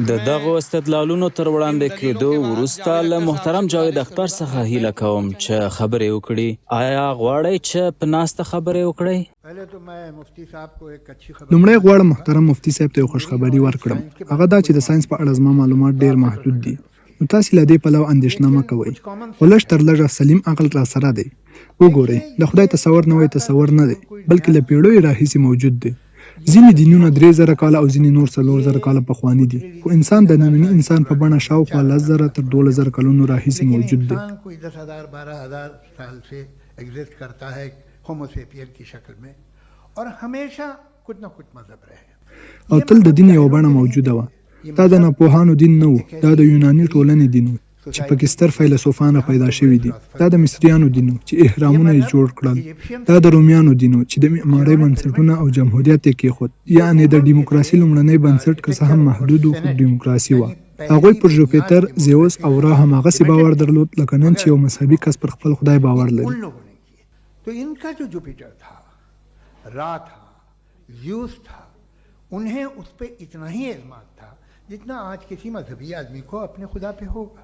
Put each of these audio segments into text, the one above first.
د دغو استدلالونو تر وړاندې کېدو وروسته له محترم جاوید اختر څخه هیله کوم چې خبرې وکړي. آیا غواړئ چې په ناسته خبرې وکړئ؟ لومړی غواړم محترم مفتي صاحب ته یو خوشخبري ورکړم. هغه دا چې د ساينس په اړه زما معلومات ډېر محدود دي. نو تاسې له دې پلوه اندېښنه مه کوئ. خو لږ تر لږه سلیم عقل راسره دی. وګورئ، د خدای تصور نوی تصور نه دی، بلکې له پیړیو راهیسې موجود دی. ځینې دینونه 3000 کاله او ځینې نور 4000 کاله پخواني دي، خو انسان د ننني انسان په بڼه شاوخوا 10000 تر 12000 کلونو راهیسې موجود دی. او تل د دین یو بڼه موجوده وه. دا د ناپوهانو دین نه و، دا د یوناني ټولنې دین و چې پکې ستر فیلسوفانه پیدا شوي دي. دا د مصریانو دین و چې اهرامونه یې جوړ کړل. دا د رومیانو دین و چې د معمارۍ بنسټونه او جمهوریت یې کېښود. یعنې د ډیموکراسي لومړنی بنسټ که څه هم محدود و، خو ډیموکراسي وه. هغوی پر جوپیتر، زیوس او را هماغسې باور درلود لکه نن چې یو مذهبي کس پر خپل خدای باور لري. तो इनका जो जुपिटर था, रा था, ज़्यूस था, उन्हें उस पर इतना ही एतमाद था जितना आज किसी मजहबी आदमी को अपने खुदा पे होगा.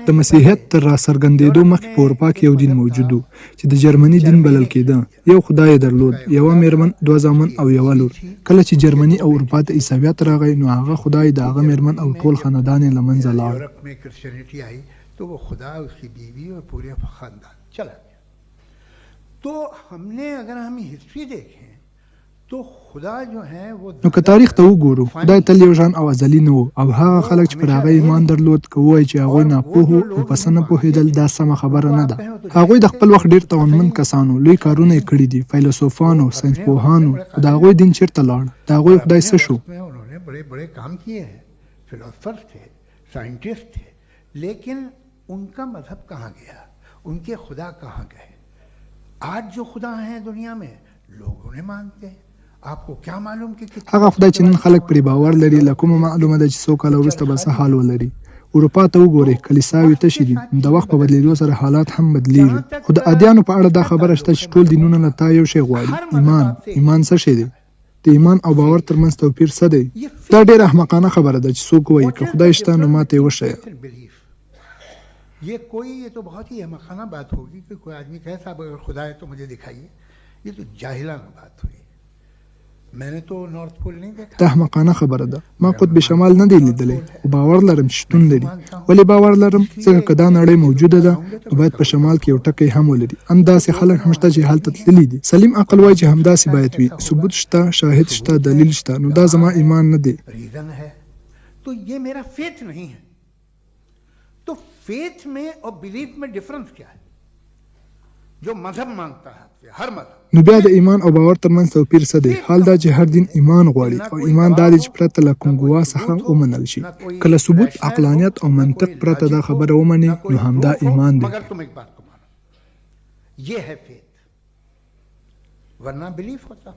د مسیحیت تر راڅرګندېدو مخکې په اروپا کې یو دین موجود و چې د جرمني دین بلل کېده. یو خدای یې درلود، یوه میرمن، 2 زامن او یوه لور. کله چې جرمني او اروپا ته عیسویت راغی، نو هغه خدای د هغه میرمن او ټول خاندان یې له منځه لاړ. तो वो खुदा, उसकी बीवी और पूरे खानदान चला गया. तो हमने अगर हम हिस्ट्री देखें तो खुदा जो है वो نو که تاریخ ته وګورو، خدای تل یو ژان او ازلي نه و، او هغه خلک چې پر هغه ایمان درلود، که ووایي چې هغوی ناپوه او په څه نه پوهېدل، دا سمه خبره نه ده. هغوی د خپل وخت ډېر توانمند کسانو، لوی کارونه یې کړي دي، فیلسوفانو، ساینسپوهانو. خو د هغوی دین چېرته لاړ؟ د هغوی خدای څه شو؟ उन्होंने बड़े बड़े काम किए हैं, फिलोसफर थे, साइंटिस्ट थे, लेकिन उनका मजहब कहाँ गया? उनके खुदा कहाँ गए? आज जो खुदा हैं दुनिया में, लोग उन्हें मानते हैं. आपको क्या मालूम कि هغه خدای چې نن خلک پرې باور لري، له کومه معلومه ده چې 100 کاله وروسته به څه حال ولري؟ اروپا ته وګورئ، کلیساوې تشې دي. د وخت په بدلېدو سره حالات هم بدلیږي. خو د ادیانو په اړه دا خبره شته چې ټول دینونه له تا یو شی غواړي: ایمان څه شی دی؟ د ایمان او باور ترمنځ توپیر څه دی؟ دا ډېره احمقانه خبره ده چې څوک وایي که خدای شته نو ماته یې وښیه. ये तो बहुत ही अहमकाना बात होगी कि कोई आदमी कहे साहब अगर खुदा है तो मुझे दिखाइए. ये तो जाहिलाना बात हुई. मैंने तो नॉर्थ पोल नहीं देखा. دا احمقانه خبره ده. ما قطب شمال نه دی لیدلی، خو باور لرم چې شتون لري. ولې باور لرم؟ ځکه که دا نړۍ موجوده ده، نو باید په شمال کې یو ټکی هم ولري. همداسې خلک هم شته چې هلته تللي دي. سلیم عقل وایي چې همداسې باید وي. ثبوت شته، شاهد شته، دلیل شته. نو دا زما ایمان نه دی. रीजन है तो ये मेरा फेथ नहीं है. तो फेथ में और बिलीफ में डिफरेंस क्या है? जो मजहब मांगता है हर मजहब. نو بیا د ایمان او باور ترمنځ توپیر څه دی؟ حال دا چې هر دین ایمان غواړي، او ایمان دا دی چې پرته له کوم ګواه څخه ومنل شي. کله ثبوت، عقلانیت او منطق پرته دا خبره ومني، نو همدا ایمان دی. मगर तुम एक बात को मानो, ये है फेथ, वरना बिलीफ होता.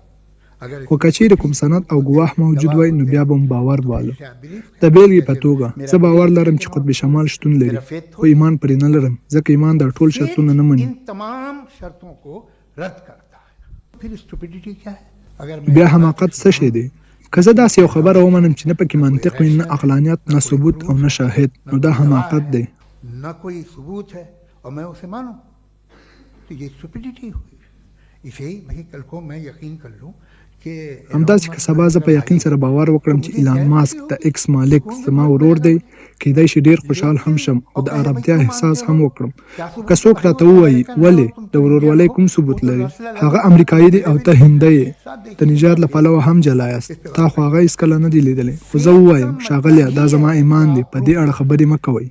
خو که چیرې کوم سند او ګواه موجود وای، نو بیا به م باور بالو. د بیلګې په توګه، زه باور لرم چې قطب شمال شتون لري، خو ایمان پرې نه لرم، ځکه ایمان دا ټول شرطونه نه مني. इन तमाम शर्तों को रद्द करता है. फिर स्टुपिडिटी क्या है? अगर بیا حماقت څه شی دی؟ که زه داسې یو خبره ومنم چې نه پکې منطق وي، نه عقلانیت، نه ثبوت او نه شاهد، نو دا حماقت دی. न कोई सबूत है और मैं उसे मानूं, तो ये स्टुपिडिटी हुई. इसे ही भाई कल को मैं यकीन कर लूं همداسې که سبا زه په یقین سره باور وکړم چې ایلان ماسک د ایکس مالک زما ورور دی، کیدای شي ډېر خوشحال هم شم او د ارامتیا احساس هم وکړم. که څوک راته ووایي ولې، د ورورولۍ کوم ثبوت لري؟ هغه امریکایي دی او ته هندی یې، د نژاد له پلوه هم جلا یاست. تا خو هغه هېڅکله نه دی لیدلی. خو زه ووایم ښاغلیه، دا زما ایمان دی، په دې اړه خبرې مه کوئ.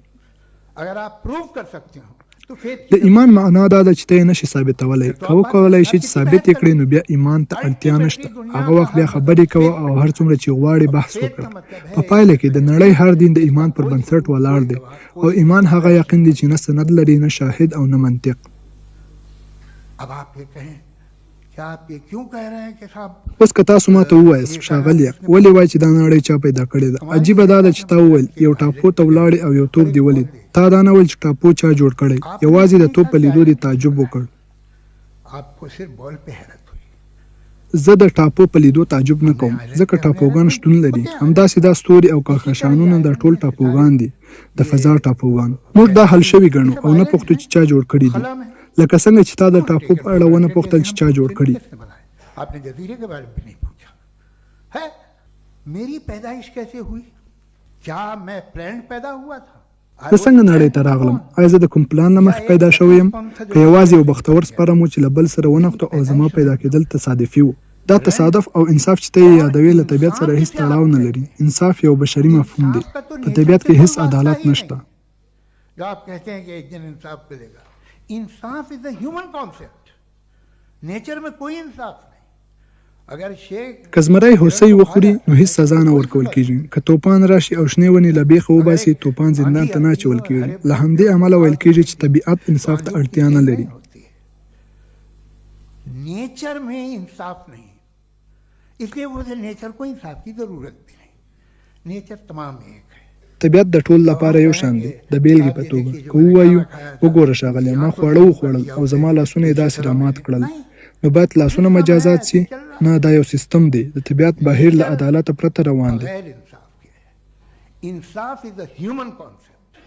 د ایمان معنا دا ده چې ته یې نشي ثابتولی. که وکولی شي چې ثابت یې کړې، نو بیا ایمان ته اړتیا نشته. هغه وخت بیا خبرې کوه او هر څومره چې غواړې بحث وکړه. په پایله کې د نړۍ هر دین د ایمان پر بنسټ ولاړ دی، او ایمان هغه یقین دی چې نه سند لري، نه شاهد او نه منطق. اوس که تاسو ما ته ووایاست ښاغلیه ولې وایي چې دا نړۍ چا پیدا کړې ده؟ عجیبه دا ده چې تا وویل یو ټاپو ته ولاړې او یو توپ دې ولید. تا دا نه ویل چې ټاپو چا جوړ کړی، یوازې د توپ په لیدو دې تعجب وکړ. زه د ټاپو په لیدو تعجب نه کوم ځکه ټاپوګان شتون لري. همداسې دا ستوري او کهکشانونه د ټول ټاپوګان دي، د فضا ټاپوګان. موږ دا حل شوي ګڼو او نه پوښتو چې چا جوړ کړي دي، لکه څنګه چې تا د ټاپو په اړه ونه پوښتل چې چا جوړ کړي. آپ نے جزیرے کے بارے میں نہیں پوچھا ہے میری پیدائش کیسے ہوئی، کیا میں پلانٹ پیدا ہوا تھا، زه څنګه نړۍ ته راغلم؟ آیا زه د کوم پلان له مخې پیدا شوی یم؟ که یوازې یو بختور سپرم و چې له بل سره ونښتو او زما پیدا کېدل تصادفي و؟ دا تصادف او انصاف چې ته یې یادوې له طبیعت سره هیڅ تړاو نه لري. انصاف یو بشري مفهوم دی. په طبیعت کې هیڅ عدالت نشته. جو آپ کہتے ہیں کہ ایک دن انصاف ملے گا، انصاف از اے ہیومن کانسیپٹ، نیچر میں کوئی انصاف نہیں. اگر شیخ که زمری هوسۍ وخوري نو هیڅ سزا نه ورکول کیږي. که توپان راشي او شنې ونې له بیخه وباسي، توپان زندان ته نه اچول کیږي. له همدې امله ویل کیږي چې طبیعت انصاف ته اړتیا نه لري. نیچر میں انصاف نہیں، اس لیے وہ نیچر کو انصاف کی ضرورت بھی نہیں. نیچر تمام ایک ہے. طبیعت د ټول لپاره یو شان دی. د بیلګې په توګه که ووایو وګوره ښاغلی ما خواړه وخوړل او زما لاسونه یې داسې رامات کړل، نو باید لاسونه مجازات سي؟ نه، دا یو سیستم دی. د طبیعت بهیر له عدالت پرته روان دی. غیر انصاف کیا ہے؟ انصاف از اے ہیومن کانسیپٹ.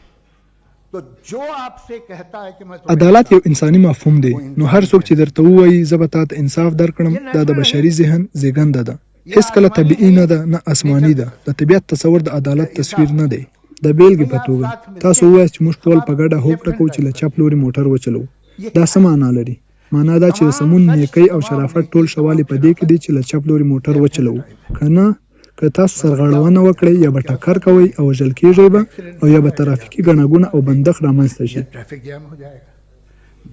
تو جو آپ سے کہتا ہے کہ میں عدالت یو انساني مفهوم دی. نو هر څوک چې درته ووایي زه به تا ته انصاف درکړم، دا د بشري ذهن زیږنده ده. هیڅ کله طبیعي نه ده نه آسماني ده. د طبیعت تصور د عدالت تصویر نه دی. د بیلګې په توګه تاسو ووایاست چې موږ ټول په ګډه هوکړه کوو چې له چپ لوري موټر وچلوو. دا څه معنا لري؟ معنا دا چې د سمون، نیکۍ او شرافت ټول شوالی په دې کې دی چې له چپ لوري موټر وچلوو. که نه، که تاسو سرغړونه وکړئ یا به ټکر کوئ او وژل کیږئ به، او یا به ترافیکي ګڼه ګوڼه او بندښت رامنځته شي. ٹریفک جام ہو جائے گا.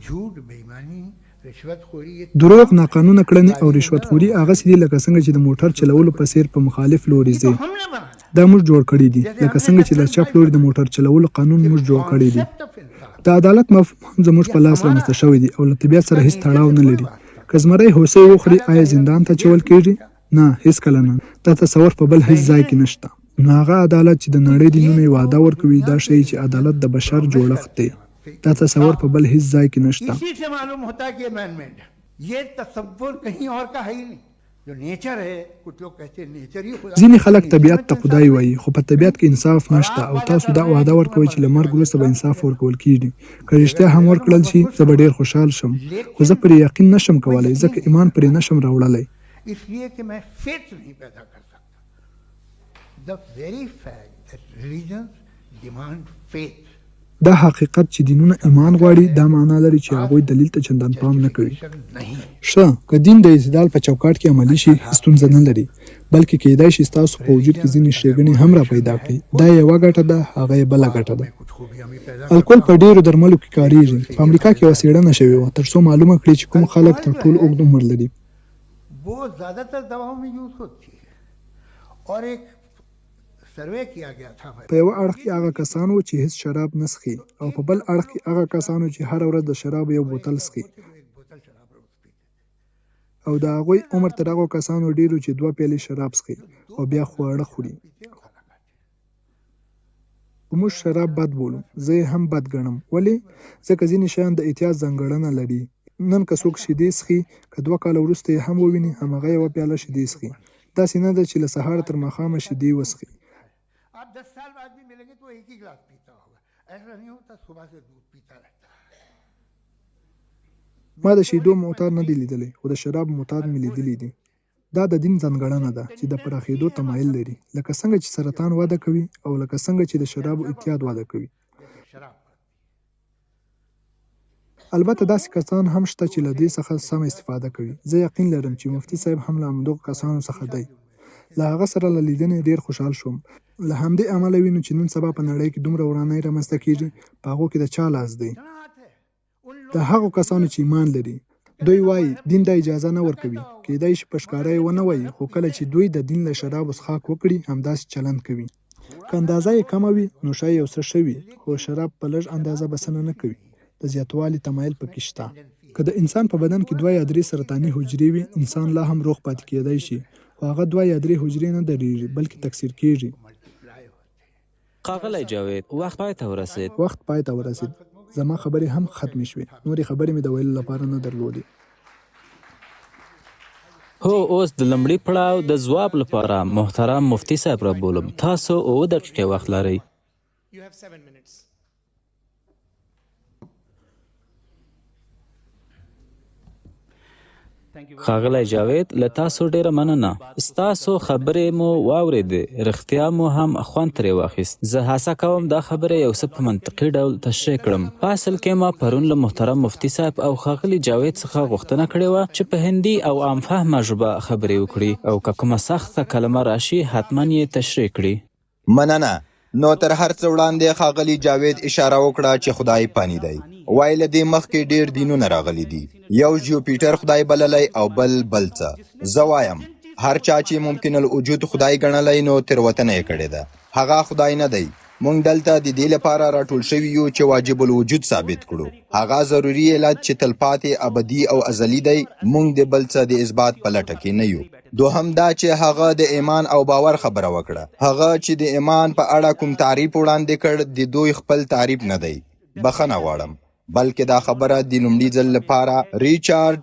جھوٹ، بېایماني، رشوت خوری، دروغ، ناقانونه کړنې او رشوت خوري هغسې دي لکه څنګه چې د موټر چلولو په څیر په مخالف لوري ځي. ہم نے بنایا. دا موږ جوړ کړي دي. لکه څنګه چې د چپ لوري د موټر چلولو قانون موږ جوړ کړی دی. د عدالت مفهوم هم زموږ په لاس رامنځته شوی دی او له طبیعت سره هیڅ تړاو نه لري. که زمری هوسۍ وخوري آیا زندان ته اچول کیږي؟ نه، هیڅ کله نه. دا تصور په بل هیڅ ځای کې نشته. نو هغه عدالت چې د نړۍ د نوم یې وعده ورکوي، دا ښیي چې عدالت د بشر جوړښت دی. دا تصور په بل هیڅ ځای کې نشته. اسی سے معلوم ہوتا ہے کہ مین میڈ ہے. یہ تصور کہیں اور کا ہے ہی نہیں. جو نیچر ہے، کچھ لوگ کہتے ہیں نیچر ہی خدا. ځینې خلک طبیعت ته خدای وایي، خو په طبیعت کې انصاف نشته او تاسو دا وعده ورکوئ چې له مرګ وروسته به انصاف ورکول کیږي. که رښتیا هم ورکړل شي زه به ډېر خوشحال شم، خو زه پرې یقین نشم کولی ځکه ایمان پرې نشم راوړلی. اس لیے کہ میں فیتھ نہیں پیدا کر سکتا. The very fact that religions demand faith. دا حقیقت چې دینونه ایمان غواړي دا معنا لري چې هغوی دلیل ته چندان پام نه کوي. ښه، که دین د اعتدال په چوکاټ کې عملي شي ستونزه نه لري، بلکې کیدای شي ستاسو په وجود کې ځینې ښېګڼې هم را پیدا کړي. دا یوه ګټه ده، هغه یې بله ګټه ده. الکول په ډېرو درملو کې کارېږي. په امریکا کې یوه څېړنه شوې وه تر څو معلومه کړي چې کوم خلک تر ټولو اوږد عمر لري. وہ زیادہ تر دواؤں میں یوز ہوتی ہے. اور ایک سروے کیا گیا تھا. په یو اړخ کې هغه کسان وو چې هیڅ شراب نه څښي او په بل اړخ کې هغه کسان وو چې هره ورځ د شراب یو بوتل څښي. او د هغوی عمر تر هغو کسانو ډېر و چې 2 پیالې شراب څښي او بیا خواړه خوري. موږ شراب بد بولو، زه یې هم بد ګڼم. ولې؟ ځکه ځینې شیان د احتیاط ځانګړنه لري. نن که څوک شیدې څښي، که 2 کاله وروسته یې هم وویني همغه یوه پیاله شیدې څښي. داسې نه ده چې له سهاره تر ماښامه شیدې وڅښي. آپ 10 سال بعد بھی ملیں گے تو ایک ہی گلاس پیتا ہوگا. ایسا نہیں ہوتا صبح سے دودھ پیتا رہتا ہے. ما د شیدو معتاد نه دی لیدلی، خو د شراب معتاد مې لیدلی دي. دا د دین ځانګړنه ده چې د پراخېدو تمایل لري، لکه څنګه چې سرطان وده کوي او لکه څنګه چې د شرابو اعتیاد وده کوي. البته داسې کسان هم شته چې له دې څخه سمه استفاده کوي. زه یقین لرم چې مفتي صاحب هم له همدغو کسانو څخه دی. له هغه سره له لیدنې ډېر خوشحال شوم. له همدې امله وینو چې نن سبا په نړۍ کې دومره ورانۍ رامنځته کېږي. په هغو کې د چا لاس دی؟ د هغو کسانو چې ایمان لري. دوی وایي دین دا اجازه نه ورکوي. کېدای شي په ښکاره یې ونه وایي، خو کله چې دوی د دین له شرابو څښاک وکړي همداسې چلند کوي. که اندازه یې کمه وي نو ښایي یو څه ښه وي، خو شراب په لږ اندازه بسنه نه کوي. د زیاتوالي تمایل پکې شته. که د انسان په بدن کې 2 یا 3 سرطاني حجرې وي، انسان لا هم روغ پاتې کېدای شي، خو هغه 2 یا 3 حجرې نه درېږي بلکې تکثیر کېږي. ښاغلی جاوید، وخت پای ته ورسید. وخت پای ته ورسید. زما خبرې هم ختمې شوې. نورې خبرې مې د ویلو لپاره نه درلودې. هو اوس د لومړي پړاو د ځواب لپاره محترم مفتي صاحب را بولم. تاسو 7 دقیقې وخت لرئ. You have 7 minutes. ښاغلی جاوید له تاسو ډیره مننه. ستاسو خبرې مو واورېدې، رښتیا مو هم خوند ترې واخیست. زه هڅه کوم دا خبرې یو څه په منطقي ډول تشریح کړم. په اصل کې ما پرون له محترم مفتي صاحب او ښاغلي جاوید څخه غوښتنه کړې وه چې په هندي او عام فهمه ژبه خبرې وکړي او که کومه سخته کلمه راشي حتما یې تشریح کړي. مننه. نو تر هر څه وړاندې ښاغلي جاوید اشاره وکړه چې خدای پانی دی. وایي له دې مخکې ډېر دینونه راغلي دي. یو جوپیټر خدای بللی او بل څه. زه وایم هر چا چې ممکن الوجود خدای ګڼلی نو تېروتنه یې کړې ده. هغه خدای نه دی. مونږ دلته د دې لپاره راټول شوي یو چې واجب الوجود ثابت کړو. هغه ضروري علت چې تلپاتې ابدي او ازلي دی. مونږ د بل څه د اثبات په لټه کې نه یو. دوهم دا چې هغه د ایمان او باور خبره وکړه. هغه چې د ایمان په اړه کوم تعریف وړاندې کړ د دوی خپل تعریف نه دی. بخښنه غواړم. بلکې دا خبره د لومړي ځل لپاره ریچارډ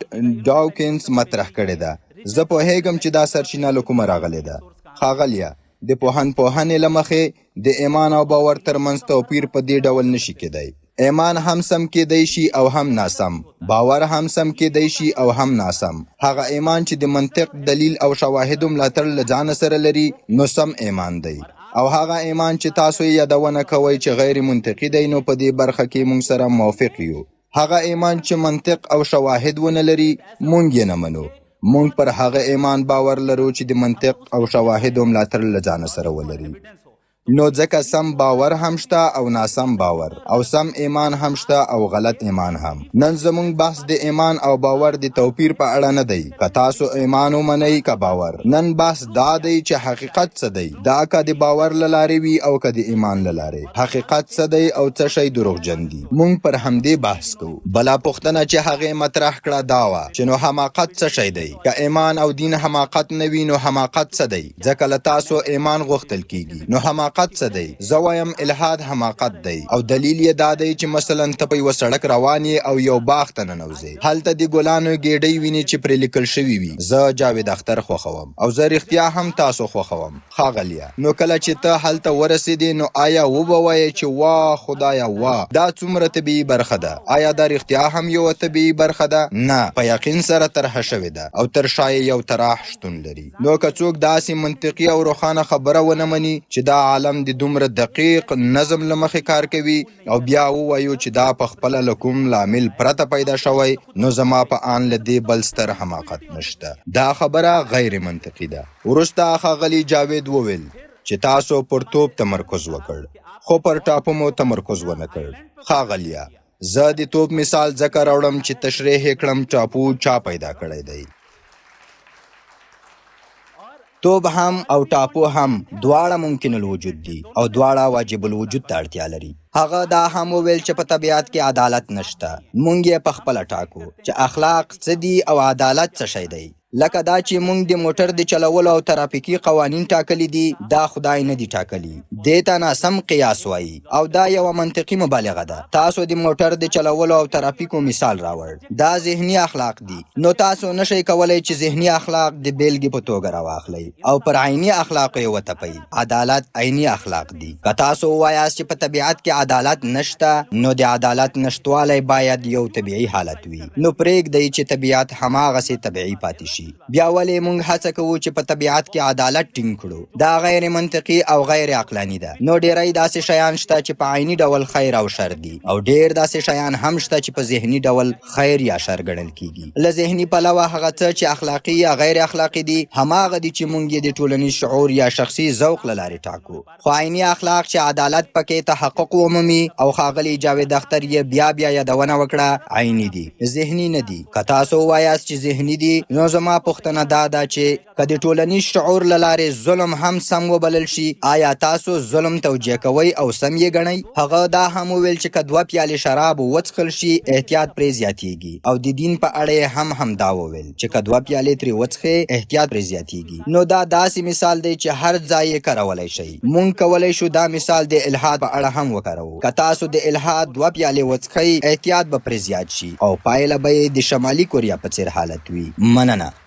ډاوکینز مطرح کړې ده. زه پوهیږم چې دا سرچینه له کومه راغلې ده. ښاغلیه د پوهنې له مخې د ایمان او باور ترمنځ توپیر په دې ډول نشي کېدی. ایمان هم سم کېدی شي او هم ناسم. باور هم سم کېدی شي او هم ناسم. هغه ایمان چې د منطق، دلیل او شواهدو ملاتړ له ځانه سره لري نو سم ایمان دی. او هغه ایمان چې تاسو یې یادونه کوئ چې غیر منطقي دی نو په دې برخه کې موږ سره موافق یو. هغه ایمان چې منطق او شواهد ونه لري موږ یې نه منو. موږ پر هغه ایمان باور لرو چې د منطق او شواهدو ملاتړ له ځانه سره ولري. نو ځکه سم باور هم شته او ناسم باور، او سم ایمان هم شته او غلط ایمان هم. نن زموږ بحث د ایمان او باور د توپیر په اړه نه دی، که تاسو ایمان ومنئ که باور. نن بحث دا دی چې حقیقت څه دی، دا که د باور له لارې وي او که د ایمان له لارې. حقیقت څه دی او څه شی دروغجن دي. موږ پر همدې بحث کوو. بله پوښتنه چې هغې مطرح کړه دا وه چې نو حماقت څه شی دی. که ایمان او دین حماقت نه وي نو حماقت څه دی؟ ځکه له تاسو ایمان غوښتل کیږي. نو حماقت څه دی؟ زه وایم الحاد حماقت دی، او دلیل یې دا دی چې مثلا ته په یوه سړک روان یې او یو باغ ته ننوځې، هلته د ګلانو ګېډۍ وینې چې پرې لیکل شوي وي. زه جاوید اختر خوښوم او زه رښتیا هم تاسو خوښوم. ښاغلیه، نو کله چې ته هلته ورسېدې نو آیا وبه وایې چې واه خدایه واه دا څومره طبیعي برخه ده؟ آیا دا رښتیا هم یوه طبیعي برخه ده؟ نه، په یقین سره طرحه شوې ده او تر شایې یو طراح شتون لري. نو که څوک داسې منطقي او روښانه خبره ونه مني چې دا عالم د دومره دقیق نظم له مخې کار کوي او بیا ووایو چې دا په خپله له کوم لامل پرته پیدا شوی، نو زما په آن له دې بل ستر حماقت نشته. دا خبره غیر منطقي ده. وروسته ښاغلي جاوید وویل چې تاسو پر توپ تمرکز وکړ خو پر ټاپو مو تمرکز ونه کړ. ښاغلیه، زه د توپ مثال ځکه راوړم چې تشریح یې کړم ټاپو چا پیدا کړی دی. توپ هم او ټاپو هم دواړه ممکن الوجود دي او دواړه واجب الوجود ته اړتیا لري. هغه دا هم وویل چې په طبیعت کې عدالت نشته. مونږ یې په خپله ټاکو چې اخلاق څه دي او عدالت څه شی دی. لکه دا چې مونږ د موټر د چلولو او ترافیکي قوانین ټاکلي دي، دا خدای نه دي ټاکلي. دې ته ناسم قیاس وایي او دا یوه منطقي مبالغه ده. تاسو د موټر د چلولو او ترافیکو مثال راوړ، دا ذهني اخلاق دي. نو تاسو نشئ کولی چې ذهني اخلاق د بیلګې په توګه راواخلئ او پر عیني اخلاقو یې وتپئ. عدالت عیني اخلاق دي. که تاسو ووایاست چې په طبیعت کې عدالت نشته، نو د عدالت نشتوالی باید یو طبیعي حالت وي. نو پرېږدئ چې طبیعت هماغسې طبیعي پاتې شي. بیا ولې موږ هڅه کوو چې په طبیعت کې عدالت ټینګ کړو؟ دا غیر منطقي او غیر عقلاني ده. نو ډیری داسې شیان شته چې په عیني ډول خیر او شر دي، او ډیر داسې شیان هم شته چې په ذهني ډول خیر یا شر ګڼل کیږي. له ذهني پلوه هغه څه چې اخلاقي یا غیر اخلاقي دي هماغه دي چې موږ یې د ټولنیز شعور یا شخصي ذوق له لارې ټاکو. خو عیني اخلاق چې عدالت پکې تحقق ومومي، او ښاغلي جاوید اختر یې بیا یادونه وکړه، عیني دي، ذهني نه دي. که تاسو وایاست چې ذهني دي، نو زما پوښتنه دا ده چې که د ټولنیز شعور له لارې ظلم هم سم وبلل شي، آیا تاسو ظلم توجیه کوئ او سم یې ګڼئ؟ هغه دا هم وویل چې که 2 پیالې شراب وڅښل شي احتیاط پرې زیاتیږي، او د دین په اړه یې هم دا وویل چې که 2 پیالې ترې وڅښې احتیاط پرې زیاتیږي. نو دا داسې مثال دی چې هر ځای یې کارولی شئ. مونږ کولی شو دا مثال د الحاد په اړه هم وکاروو. که تاسو د الحاد 2 پیالې وڅښئ احتیاط به پرې زیات شي او پایله به یې د شمالي کوریا په څېر حالت وي. مننه.